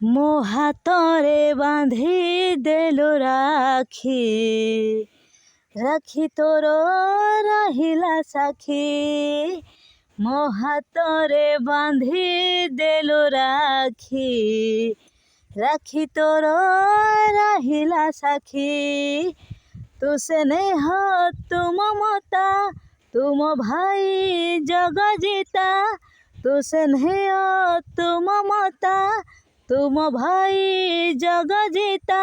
ମୋ ହାତରେ ବାନ୍ଧି ଦେଲୁ ରାକ୍ଷୀ, ରାକ୍ଷୀ ତୋର ରହିଲା ସାକ୍ଷୀ। ମୋ ହାତରେ ବାନ୍ଧି ଦେଲୁ ରାକ୍ଷୀ, ରାକ୍ଷୀ ତୋର ରହିଲା ସାକ୍ଷୀ। ତୁ ସ୍ନେହ ତୁ ମମତା ତୁ ମୋ ଭାଇ ଜଗଜିତା, ତୁ ସ୍ନେହ ତୁ ମମତା ତୁ ମୋ ଭାଇ ଜଗଜିତା।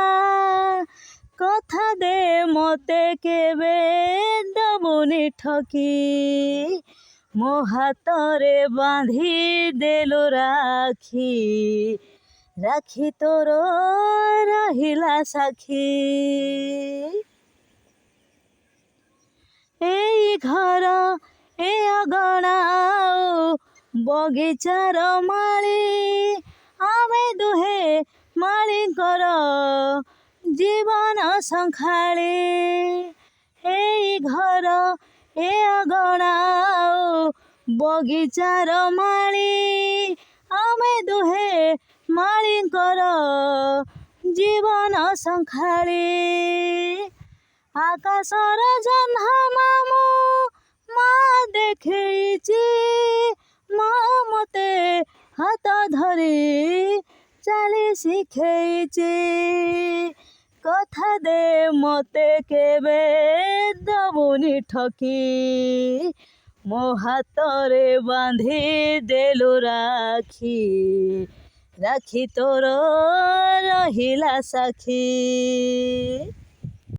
କଥା ଦେ ମତେ କେବେ ଦବୁନି ଠକି, ମୋ ହାତରେ ବାନ୍ଧି ଦେଲୁ ରାକ୍ଷୀ, ରାକ୍ଷୀ ତୋର ରହିଲା ସାକ୍ଷୀ। ଏଇ ଘର ଏ ଅଗଣା ବଗିଚାର ମାଳି, ଆମେ ଦୁହେଁ ମାଳିଙ୍କର ଜୀବନ ସଙ୍ଖାଳି। ଏଇ ଘର ଏ ଅଗଣା ବଗିଚାର ମାଳି, ଆମେ ଦୁହେଁ ମାଳିଙ୍କର ଜୀବନ ସଙ୍ଖାଳି। ଆକାଶର ଜହ୍ନ ମାମୁଁ ମା ଦେଖେଇଛି, ମା ମତେ ହାତ ଧରି ଚାଲି ଶିଖେଇଛି। କଥା ଦେ ମତେ କେବେ ଦବୁନି ଠକି, ମୋ ହାତରେ ବାନ୍ଧି ଦେଲୁ ରାକ୍ଷୀ, ରାକ୍ଷୀ ତୋର ରହିଲା ସାକ୍ଷୀ।